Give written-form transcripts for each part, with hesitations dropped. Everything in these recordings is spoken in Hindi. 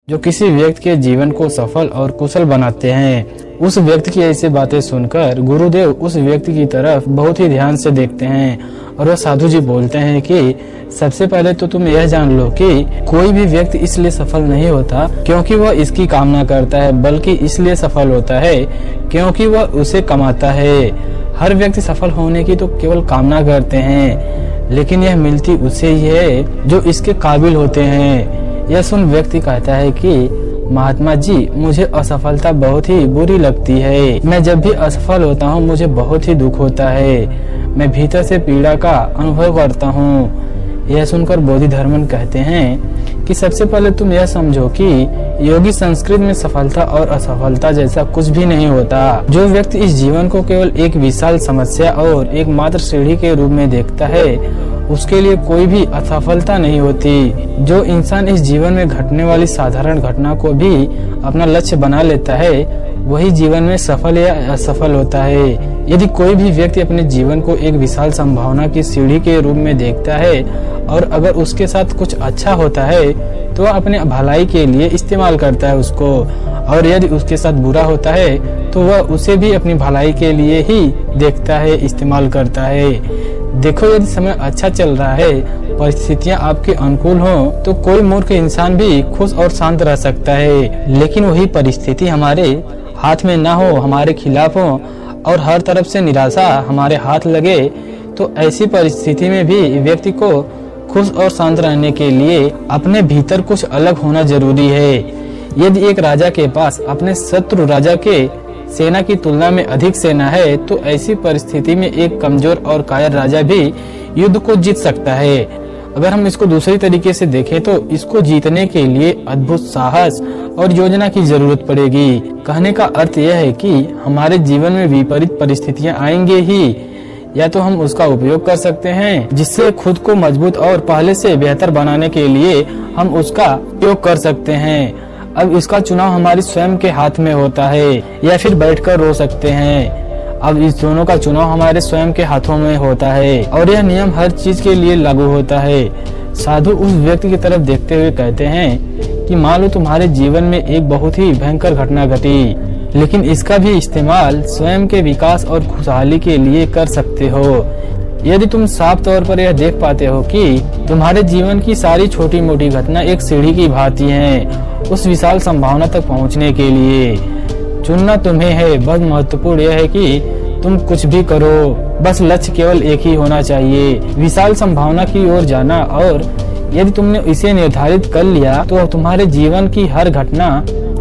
जो किसी व्यक्ति के जीवन को सफल और कुशल बनाते हैं। उस व्यक्ति की ऐसी बातें सुनकर गुरुदेव उस व्यक्ति की तरफ बहुत ही ध्यान से देखते हैं और वह साधु जी बोलते हैं कि सबसे पहले तो तुम यह जान लो कि कोई भी व्यक्ति इसलिए सफल नहीं होता क्योंकि वह इसकी कामना करता है, बल्कि इसलिए सफल होता है क्योंकि वह उसे कमाता है। हर व्यक्ति सफल होने की तो केवल कामना करते हैं, लेकिन यह मिलती उसे ही है जो इसके काबिल होते हैं। यह सुन व्यक्ति कहता है कि महात्मा जी, मुझे असफलता बहुत ही बुरी लगती है। मैं जब भी असफल होता हूँ मुझे बहुत ही दुख होता है। मैं भीतर से पीड़ा का अनुभव करता हूँ। यह सुनकर बोधिधर्मन कहते हैं कि सबसे पहले तुम यह समझो कि योगी संस्कृत में सफलता और असफलता जैसा कुछ भी नहीं होता। जो व्यक्ति इस जीवन को केवल एक विशाल समस्या और एक मात्र सीढ़ी के रूप में देखता है, उसके लिए कोई भी असफलता नहीं होती। जो इंसान इस जीवन में घटने वाली साधारण घटना को भी अपना लक्ष्य बना लेता है, वही जीवन में सफल या असफल होता है। यदि कोई भी व्यक्ति अपने जीवन को एक विशाल संभावना की सीढ़ी के रूप में देखता है और अगर उसके साथ कुछ अच्छा होता है तो वह अपने भलाई के लिए इस्तेमाल करता है उसको, और यदि उसके साथ बुरा होता है तो वह उसे भी अपनी भलाई के लिए ही देखता है, इस्तेमाल करता है। देखो, यदि समय अच्छा चल रहा है, परिस्थितियां आपके अनुकूल हों, तो कोई मूर्ख इंसान भी खुश और शांत रह सकता है। लेकिन वही परिस्थिति हमारे हाथ में ना हो, हमारे खिलाफ हो और हर तरफ से निराशा हमारे हाथ लगे, तो ऐसी परिस्थिति में भी व्यक्ति को खुश और शांत रहने के लिए अपने भीतर कुछ अलग होना जरूरी है। यदि एक राजा के पास अपने शत्रु राजा के सेना की तुलना में अधिक सेना है, तो ऐसी परिस्थिति में एक कमजोर और कायर राजा भी युद्ध को जीत सकता है। अगर हम इसको दूसरी तरीके से देखें तो इसको जीतने के लिए अद्भुत साहस और योजना की जरूरत पड़ेगी। कहने का अर्थ यह है कि हमारे जीवन में विपरीत परिस्थितियां आएंगे ही, या तो हम उसका उपयोग कर सकते हैं जिससे खुद को मजबूत और पहले से बेहतर बनाने के लिए हम उसका उपयोग कर सकते हैं। अब इसका चुनाव हमारी स्वयं के हाथ में होता है, या फिर बैठकर रो सकते हैं। अब इस दोनों का चुनाव हमारे स्वयं के हाथों में होता है और यह नियम हर चीज के लिए लागू होता है। साधु उस व्यक्ति की तरफ देखते हुए कहते हैं कि मान लो तुम्हारे जीवन में एक बहुत ही भयंकर घटना घटी, लेकिन इसका भी इस्तेमाल स्वयं के विकास और खुशहाली के लिए कर सकते हो। यदि तुम साफ तौर पर यह देख पाते हो कि तुम्हारे जीवन की सारी छोटी मोटी घटना एक सीढ़ी की भांति हैं, उस विशाल संभावना तक पहुंचने के लिए चुनना तुम्हें है। बहुत महत्वपूर्ण यह है कि तुम कुछ भी करो, बस लक्ष्य केवल एक ही होना चाहिए, विशाल संभावना की ओर जाना। और यदि तुमने इसे निर्धारित कर लिया तो तुम्हारे जीवन की हर घटना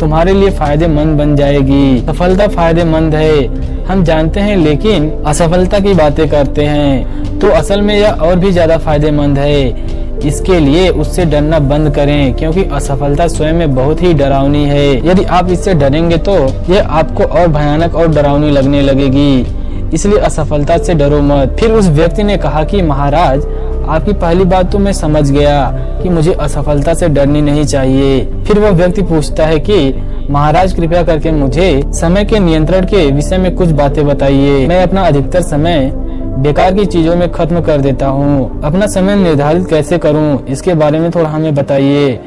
तुम्हारे लिए फायदेमंद बन जाएगी। सफलता फायदेमंद है, हम जानते हैं, लेकिन असफलता की बातें करते हैं, तो असल में यह और भी ज्यादा फायदेमंद है। इसके लिए उससे डरना बंद करें, क्योंकि असफलता स्वयं में बहुत ही डरावनी है। यदि आप इससे डरेंगे तो यह आपको और भयानक और डरावनी लगने लगेगी। इसलिए असफलता से डरो मत। फिर उस व्यक्ति ने कहा कि महाराज, आपकी पहली बात तो मैं समझ गया कि मुझे असफलता से डरनी नहीं चाहिए। फिर वह व्यक्ति पूछता है कि महाराज, कृपया करके मुझे समय के नियंत्रण के विषय में कुछ बातें बताइए। मैं अपना अधिकतर समय बेकार की चीजों में खत्म कर देता हूँ। अपना समय निर्धारित कैसे करूँ, इसके बारे में थोड़ा हमें बताइए।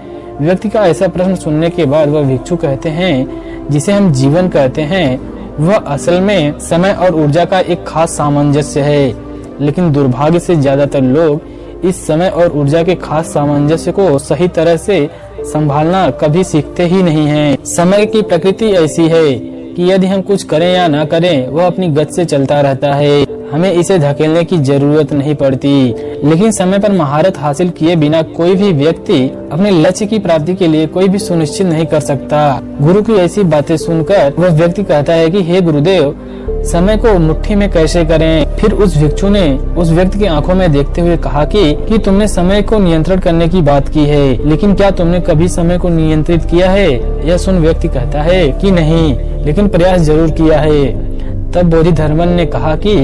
व्यक्ति का ऐसा प्रश्न सुनने के बाद वह भिक्षु कहते हैं, जिसे हम जीवन कहते हैं, वह असल में समय और ऊर्जा का एक खास सामंजस्य है। लेकिन दुर्भाग्य से ज्यादातर लोग इस समय और ऊर्जा के खास सामंजस्य को सही तरह से संभालना कभी सीखते ही नहीं हैं। समय की प्रकृति ऐसी है कि यदि हम कुछ करें या ना करें, वह अपनी गति से चलता रहता है। हमें इसे धकेलने की जरूरत नहीं पड़ती। लेकिन समय पर महारत हासिल किए बिना कोई भी व्यक्ति अपने लक्ष्य की प्राप्ति के लिए कोई भी सुनिश्चित नहीं कर सकता। गुरु की ऐसी बातें सुनकर वह व्यक्ति कहता है कि हे गुरुदेव, समय को मुट्ठी में कैसे करें। फिर उस भिक्षु ने उस व्यक्ति की आंखों में देखते हुए कहा कि तुमने समय को नियंत्रण करने की बात की है, लेकिन क्या तुमने कभी समय को नियंत्रित किया है? यह सुन व्यक्ति कहता है कि नहीं, लेकिन प्रयास जरूर किया है। तब बोधिधर्मन ने कहा कि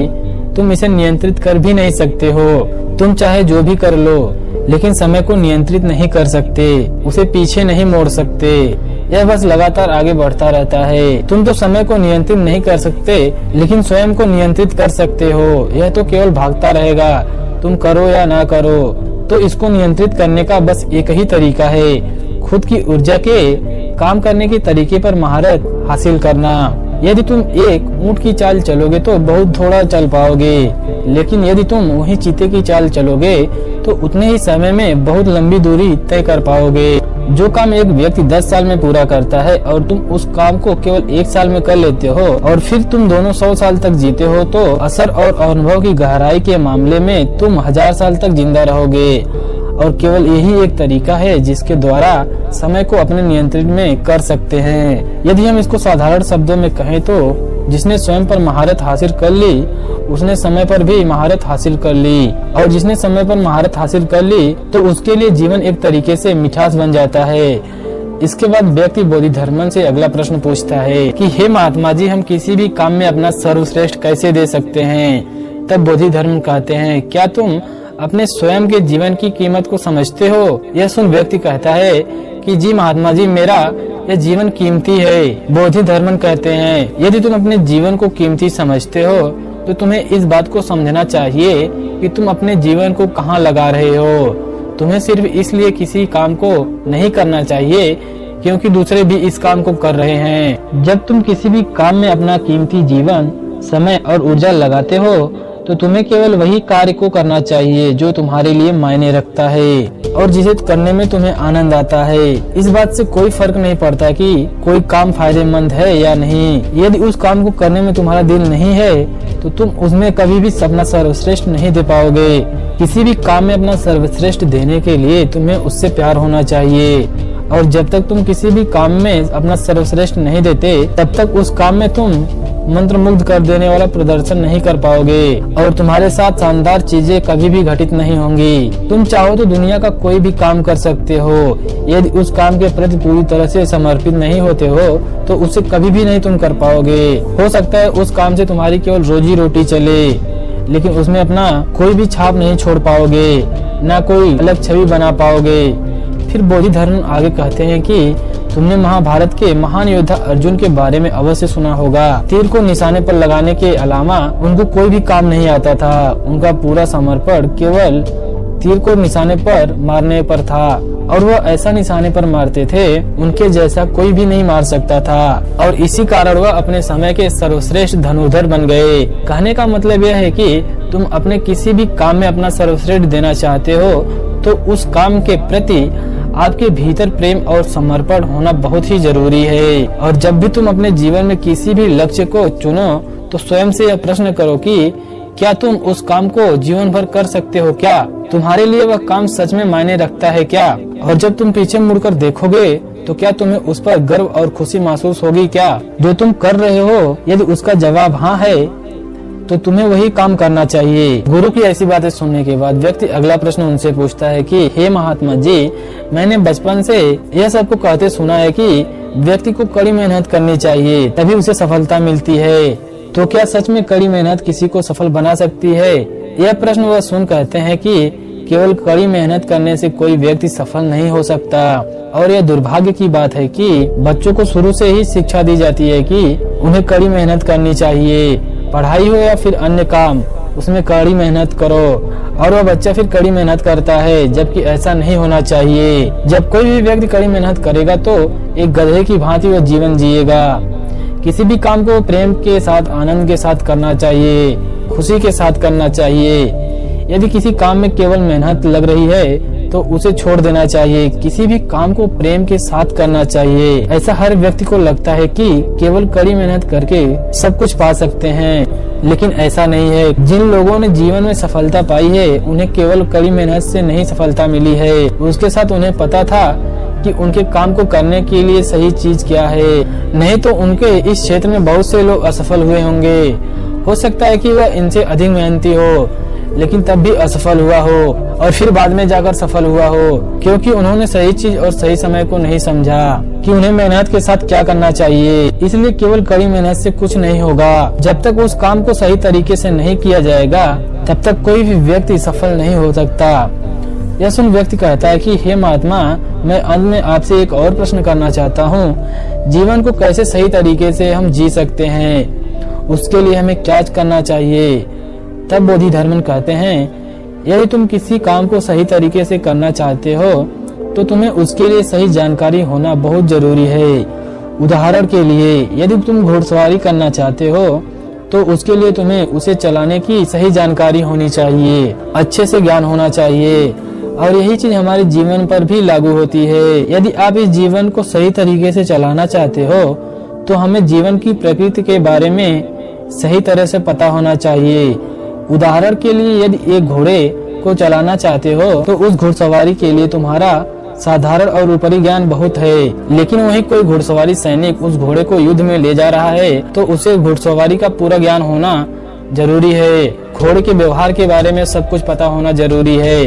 तुम इसे नियंत्रित कर भी नहीं सकते हो। तुम चाहे जो भी कर लो, लेकिन समय को नियंत्रित नहीं कर सकते, उसे पीछे नहीं मोड़ सकते। यह बस लगातार आगे बढ़ता रहता है। तुम तो समय को नियंत्रित नहीं कर सकते, लेकिन स्वयं को नियंत्रित कर सकते हो। यह तो केवल भागता रहेगा, तुम करो या ना करो। तो इसको नियंत्रित करने का बस एक ही तरीका है, खुद की ऊर्जा के काम करने के तरीके पर महारत हासिल करना। यदि तुम एक ऊंट की चाल चलोगे तो बहुत थोड़ा चल पाओगे, लेकिन यदि तुम वही चीते की चाल चलोगे तो उतने ही समय में बहुत लंबी दूरी तय कर पाओगे। जो काम एक व्यक्ति 10 साल में पूरा करता है और तुम उस काम को केवल 1 साल में कर लेते हो और फिर तुम दोनों 100 साल तक जीते हो, तो असर और अनुभव की गहराई के मामले में तुम 1000 साल तक जिंदा रहोगे। और केवल यही एक तरीका है जिसके द्वारा समय को अपने नियंत्रण में कर सकते हैं। यदि हम इसको साधारण शब्दों में कहें तो जिसने स्वयं पर महारत हासिल कर ली उसने समय पर भी महारत हासिल कर ली, और जिसने समय पर महारत हासिल कर ली तो उसके लिए जीवन एक तरीके से मिठास बन जाता है। इसके बाद व्यक्ति बोधिधर्मन से अगला प्रश्न पूछता है कि हे महात्मा जी, हम किसी भी काम में अपना सर्वश्रेष्ठ कैसे दे सकते हैं? तब बोधिधर्म कहते हैं, क्या तुम अपने स्वयं के जीवन की कीमत को समझते हो? यह सुन व्यक्ति कहता है कि जी महात्मा जी, मेरा यह जीवन कीमती है। बोधिधर्मन कहते हैं, यदि तुम अपने जीवन को कीमती समझते हो तो तुम्हें इस बात को समझना चाहिए कि तुम अपने जीवन को कहाँ लगा रहे हो। तुम्हें सिर्फ इसलिए किसी काम को नहीं करना चाहिए क्योंकि दूसरे भी इस काम को कर रहे हैं। जब तुम किसी भी काम में अपना कीमती जीवन, समय और ऊर्जा लगाते हो तो तुम्हें केवल वही कार्य को करना चाहिए जो तुम्हारे लिए मायने रखता है और जिसे करने में तुम्हें आनंद आता है। इस बात से कोई फर्क नहीं पड़ता कि कोई काम फायदेमंद है या नहीं। यदि उस काम को करने में तुम्हारा दिल नहीं है तो तुम उसमें कभी भी अपना सर्वश्रेष्ठ नहीं दे पाओगे। किसी भी काम में अपना सर्वश्रेष्ठ देने के लिए तुम्हें उससे प्यार होना चाहिए, और जब तक तुम किसी भी काम में अपना सर्वश्रेष्ठ नहीं देते तब तक उस काम में तुम मंत्रमुग्ध कर देने वाला प्रदर्शन नहीं कर पाओगे और तुम्हारे साथ शानदार चीजें कभी भी घटित नहीं होंगी। तुम चाहो तो दुनिया का कोई भी काम कर सकते हो, यदि उस काम के प्रति पूरी तरह से समर्पित नहीं होते हो तो उसे कभी भी नहीं तुम कर पाओगे। हो सकता है उस काम से तुम्हारी केवल रोजी रोटी चले, लेकिन उसमें अपना कोई भी छाप नहीं छोड़ पाओगे, न कोई अलग छवि बना पाओगे। फिर बोधिधर्म आगे कहते हैं कि तुमने महाभारत के महान योद्धा अर्जुन के बारे में अवश्य सुना होगा। तीर को निशाने पर लगाने के अलावा उनको कोई भी काम नहीं आता था। उनका पूरा समर्पण केवल तीर को निशाने पर मारने पर था, और वह ऐसा निशाने पर मारते थे उनके जैसा कोई भी नहीं मार सकता था, और इसी कारण वह अपने समय के सर्वश्रेष्ठ धनुर्धर बन गए। कहने का मतलब यह है कि तुम अपने किसी भी काम में अपना सर्वश्रेष्ठ देना चाहते हो तो उस काम के प्रति आपके भीतर प्रेम और समर्पण होना बहुत ही जरूरी है। और जब भी तुम अपने जीवन में किसी भी लक्ष्य को चुनो तो स्वयं से यह प्रश्न करो कि क्या तुम उस काम को जीवन भर कर सकते हो? क्या तुम्हारे लिए वह काम सच में मायने रखता है क्या? और जब तुम पीछे मुड़कर देखोगे तो क्या तुम्हें उस पर गर्व और खुशी महसूस होगी क्या जो तुम कर रहे हो? यदि उसका जवाब हाँ है तो तुम्हें वही काम करना चाहिए। गुरु की ऐसी बातें सुनने के बाद व्यक्ति अगला प्रश्न उनसे पूछता है कि हे महात्मा जी, मैंने बचपन से यह सबको कहते सुना है कि व्यक्ति को कड़ी मेहनत करनी चाहिए तभी उसे सफलता मिलती है, तो क्या सच में कड़ी मेहनत किसी को सफल बना सकती है? यह प्रश्न वह सुन कहते हैं कि केवल कड़ी मेहनत करने से कोई व्यक्ति सफल नहीं हो सकता, और यह दुर्भाग्य की बात है कि बच्चों को शुरू से ही शिक्षा दी जाती है कि उन्हें कड़ी मेहनत करनी चाहिए। पढ़ाई हो या फिर अन्य काम, उसमें कड़ी मेहनत करो, और वह बच्चा फिर कड़ी मेहनत करता है, जबकि ऐसा नहीं होना चाहिए। जब कोई भी व्यक्ति कड़ी मेहनत करेगा तो एक गधे की भांति वह जीवन जिएगा। किसी भी काम को प्रेम के साथ, आनंद के साथ करना चाहिए, खुशी के साथ करना चाहिए। यदि किसी काम में केवल मेहनत लग रही है तो उसे छोड़ देना चाहिए। किसी भी काम को प्रेम के साथ करना चाहिए। ऐसा हर व्यक्ति को लगता है कि केवल कड़ी मेहनत करके सब कुछ पा सकते हैं, लेकिन ऐसा नहीं है। जिन लोगों ने जीवन में सफलता पाई है उन्हें केवल कड़ी मेहनत से नहीं सफलता मिली है, उसके साथ उन्हें पता था कि उनके काम को करने के लिए सही चीज क्या है। नहीं तो उनके इस क्षेत्र में बहुत से लोग असफल हुए होंगे। हो सकता है कि वह इनसे अधिक मेहनती हो लेकिन तब भी असफल हुआ हो और फिर बाद में जाकर सफल हुआ हो, क्योंकि उन्होंने सही चीज और सही समय को नहीं समझा कि उन्हें मेहनत के साथ क्या करना चाहिए। इसलिए केवल कड़ी मेहनत से कुछ नहीं होगा। जब तक उस काम को सही तरीके से नहीं किया जाएगा तब तक कोई भी व्यक्ति सफल नहीं हो सकता। यह सुन व्यक्ति कहता है कि हे महात्मा, मैं अंत में आपसे एक और प्रश्न करना चाहता हूँ। जीवन को कैसे सही तरीके से हम जी सकते हैं, उसके लिए हमें क्या करना चाहिए? तब बोधिधर्मन कहते हैं, यदि तुम किसी काम को सही तरीके से करना चाहते हो तो तुम्हें उसके लिए सही जानकारी होना बहुत जरूरी है। उदाहरण के लिए, यदि तुम घुड़सवारी करना चाहते हो तो उसके लिए तुम्हें उसे चलाने की सही जानकारी होनी चाहिए, अच्छे से ज्ञान होना चाहिए। और यही चीज हमारे जीवन पर भी लागू होती है। यदि आप इस जीवन को सही तरीके से चलाना चाहते हो तो हमें जीवन की प्रकृति के बारे में सही तरह से पता होना चाहिए। उदाहरण के लिए, यदि एक घोड़े को चलाना चाहते हो तो उस घुड़सवारी के लिए तुम्हारा साधारण और ऊपरी ज्ञान बहुत है। लेकिन वहीं कोई घुड़सवारी सैनिक उस घोड़े को युद्ध में ले जा रहा है तो उसे घुड़सवारी का पूरा ज्ञान होना जरूरी है। घोड़े के व्यवहार के बारे में सब कुछ पता होना जरूरी है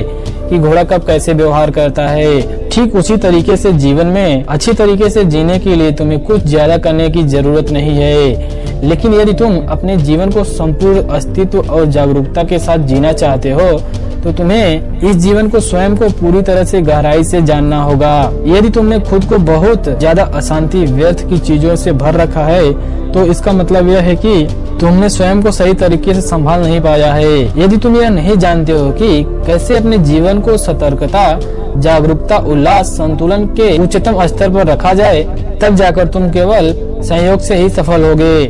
कि घोड़ा कब कैसे व्यवहार करता है। ठीक उसी तरीके से जीवन में अच्छी तरीके से जीने के लिए तुम्हें कुछ ज्यादा करने की जरूरत नहीं है। लेकिन यदि तुम अपने जीवन को संपूर्ण अस्तित्व और जागरूकता के साथ जीना चाहते हो तो तुम्हें इस जीवन को स्वयं को पूरी तरह से गहराई से जानना होगा। यदि तुमने खुद को बहुत ज्यादा अशांति व्यर्थ की चीजों से भर रखा है तो इसका मतलब यह है कि तुमने स्वयं को सही तरीके से संभाल नहीं पाया है। यदि तुम यह नहीं जानते हो कि कैसे अपने जीवन को सतर्कता, जागरूकता, उल्लास, संतुलन के उच्चतम स्तर पर रखा जाए, तब जाकर तुम केवल संयोग से ही सफल होगे।